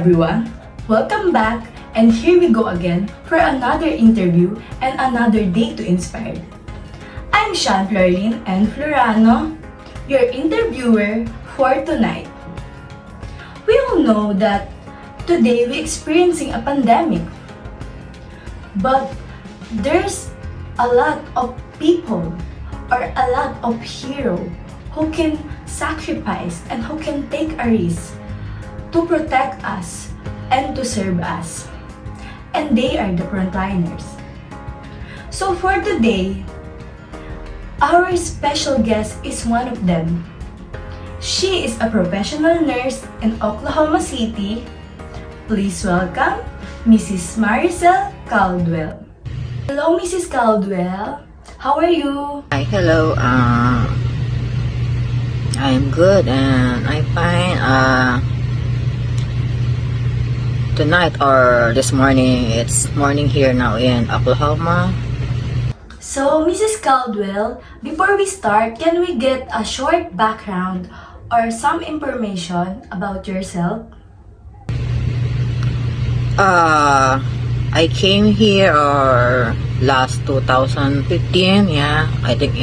everyone, welcome back, and here we go again for another interview and another day to inspire. I'm Florilyn and Florano, your interviewer for tonight. We all know that today we're experiencing a pandemic, but there's a lot of people or a lot of heroes who can sacrifice and who can take a risk to protect us and to serve us. And they are the frontliners. So for today, our special guest is one of them. She is a professional nurse in Oklahoma City. Please welcome Mrs. Maricel Caldwell. Hello, Mrs. Caldwell. How are you? Hi, hello. I'm good and I'm fine. Tonight or this morning, it's morning here now in Oklahoma. So, Mrs. Caldwell, before we start, can we get a short background or some information about yourself? I came here last 2015, I think.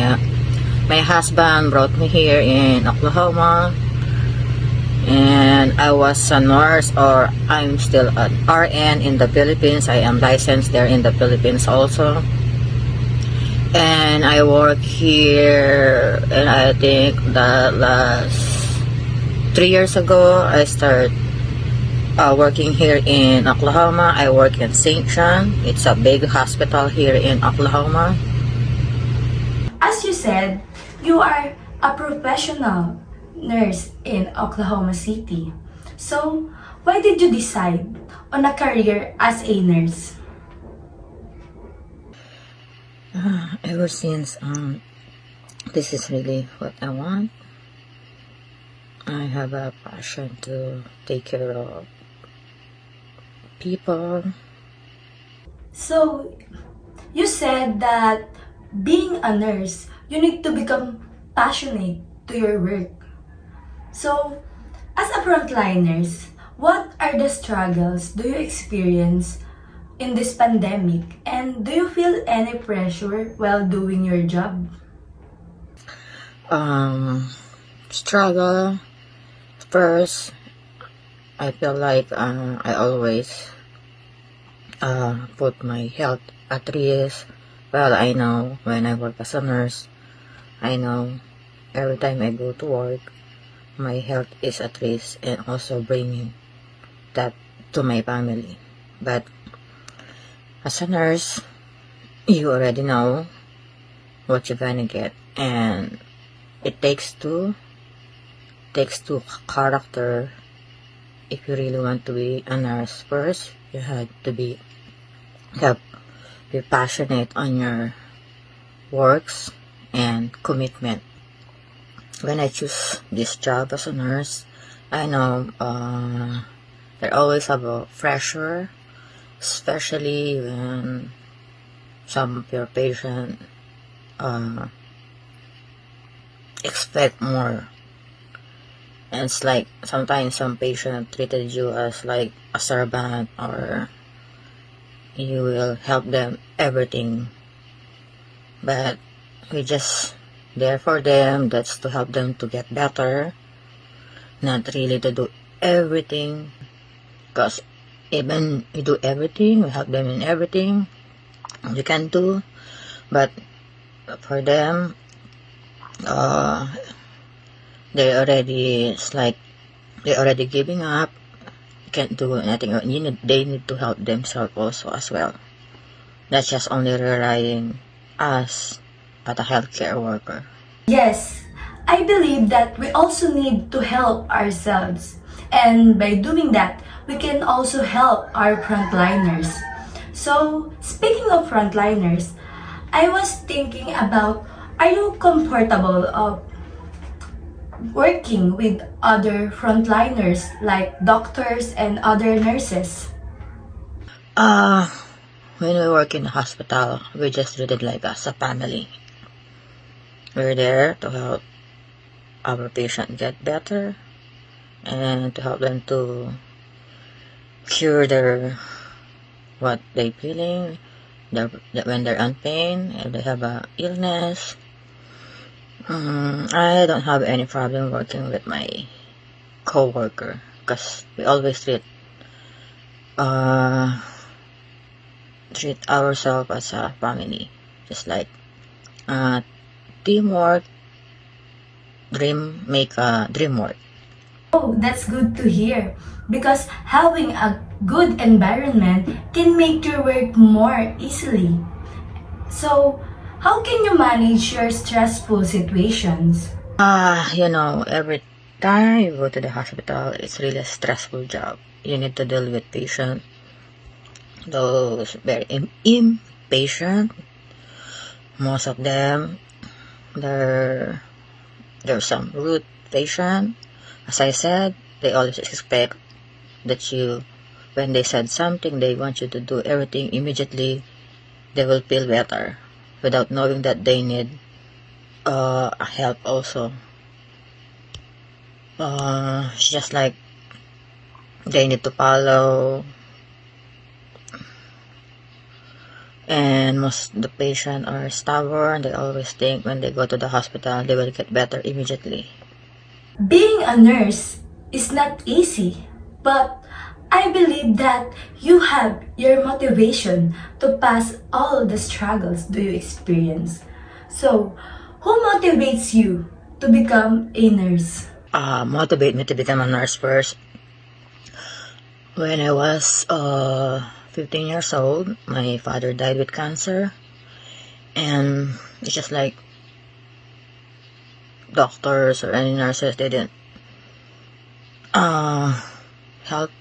My husband brought me here in Oklahoma. And I was a nurse, or I'm still an RN in the Philippines. I am licensed there in the Philippines also. And I work here, and I think the last 3 years ago, I started working here in Oklahoma. I work in St. John. It's a big hospital here in Oklahoma. As you said, you are a professional nurse in Oklahoma City. So, why did you decide on a career as a nurse? Ever since this is really what I want. I have a passion to take care of people. So, you said that being a nurse, you need to become passionate to your work. So, as a frontliners, what are the struggles do you experience in this pandemic? And do you feel any pressure while doing your job? Struggle. First, I feel like I always put my health at risk. Well, I know when I work as a nurse, I know every time I go to work, my health is at risk, and also bringing that to my family. But as a nurse, you already know what you're gonna get, and it takes two character. If you really want to be a nurse, first you have to be passionate on your works and commitment. When I choose this job as a nurse, I know there always have a pressure, especially when some of your patient expect more. And it's like sometimes some patient treated you as like a servant, or you will help them everything, but we just there for them. That's to help them to get better, not really to do everything, because even we do everything, we help them in everything you can do, but for them they already, it's like they already giving up, can't do anything. They need to help themselves also as well. That's just only relying us as a healthcare worker. Yes, I believe that we also need to help ourselves. And by doing that, we can also help our frontliners. So, speaking of frontliners, I was thinking about, are you comfortable of working with other frontliners like doctors and other nurses? When we work in the hospital, we just treated like as a family. We're there to help our patient get better and to help them to cure their what they feeling, when they're in pain, if they have a illness. I don't have any problem working with my co-worker because we always uh, treat ourselves as a family, just like teamwork, make a dream work. Oh, that's good to hear. Because having a good environment can make your work more easily. So, how can you manage your stressful situations? Every time you go to the hospital, it's really a stressful job. You need to deal with patients, those very impatient. Most of them, there's some rude patient. As I said, they always expect that when they said something, they want you to do everything immediately. They will feel better without knowing that they need help also. It's just like they need to follow, and most of the patients are stubborn. They always think when they go to the hospital they will get better immediately. Being a nurse is not easy, but I believe that you have your motivation to pass all the struggles do you experience. So, who motivates you to become a nurse? Motivate me to become a nurse first. When I was 15 years old, my father died with cancer, and it's just like doctors or any nurses, they didn't help.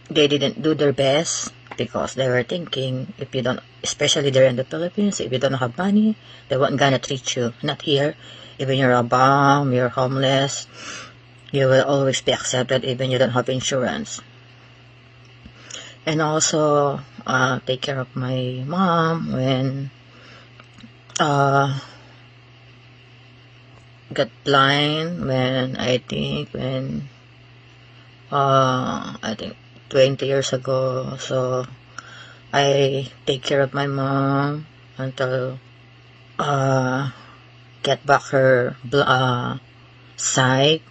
They didn't do their best because they were thinking, if you don't, especially there in the Philippines, if you don't have money, they weren't gonna treat you. Not here. Even you're a bum, you're homeless, you will always be accepted even you don't have insurance. And also take care of my mom when got blind when I think 20 years ago. So I take care of my mom until get back her sight.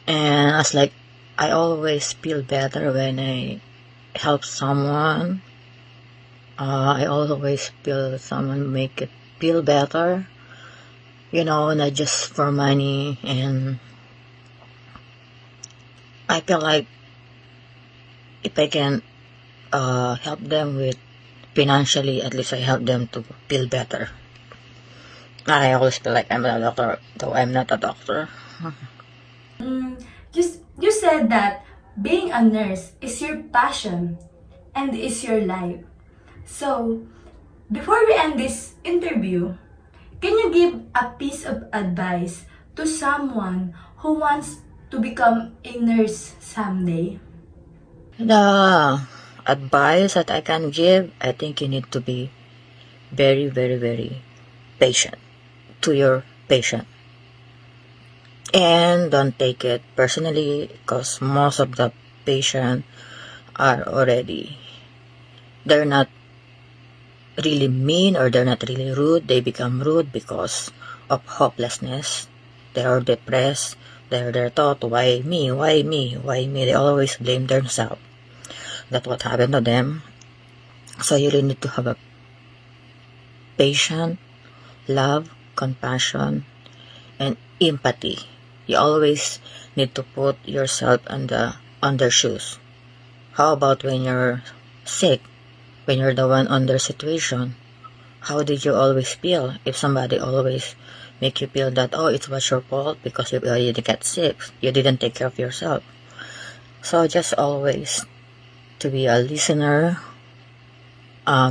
And I always feel better when I help someone. I always feel someone make it feel better, not just for money. And I feel like if I can help them with financially, at least I help them to feel better. I always feel like I'm a doctor, though I'm not a doctor. You said that being a nurse is your passion and is your life. So, before we end this interview, can you give a piece of advice to someone who wants to become a nurse someday? The advice that I can give, I think you need to be very, very, very patient to your patient. And don't take it personally because most of the patients they're not really mean or they're not really rude. They become rude because of hopelessness. They are depressed. They're thought, why me, why me, why me? They always blame themselves. That's what happened to them. So you really need to have a patient, love, compassion, and empathy. You always need to put yourself on their shoes. How about when you're sick, when you're the one on their situation? How did you always feel if somebody always make you feel that, oh, it was your fault because you get sick, you didn't take care of yourself? So just always to be a listener,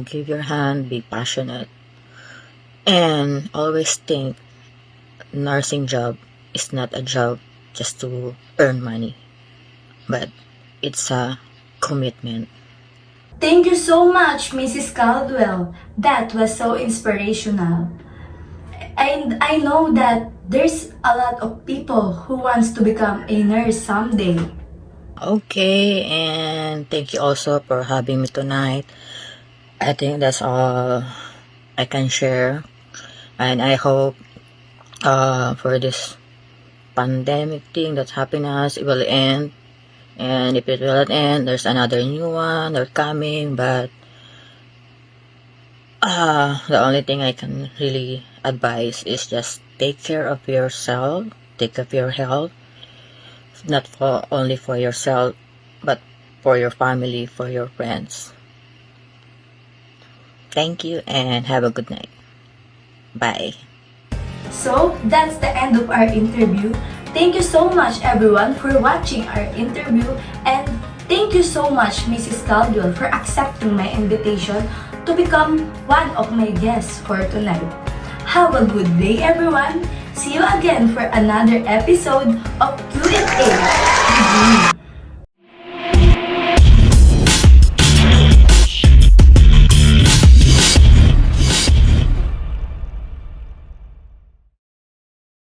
give your hand, be passionate, and always think nursing job is not a job just to earn money, but it's a commitment. Thank you so much, Mrs. Caldwell. That was so inspirational. And I know that there's a lot of people who wants to become a nurse someday. Okay, and thank you also for having me tonight. I think that's all I can share. And I hope for this pandemic thing that's happening us, it will end. And if it will not end, there's another new one, they're coming. But the only thing I can really advise is just take care of yourself, take care of your health, not for only for yourself, but for your family, for your friends. Thank you and have a good night. Bye. So, that's the end of our interview. Thank you so much everyone for watching our interview, and thank you so much Mrs. Caldwell for accepting my invitation to become one of my guests for tonight. Have a good day everyone. See you again for another episode of Q&A with me.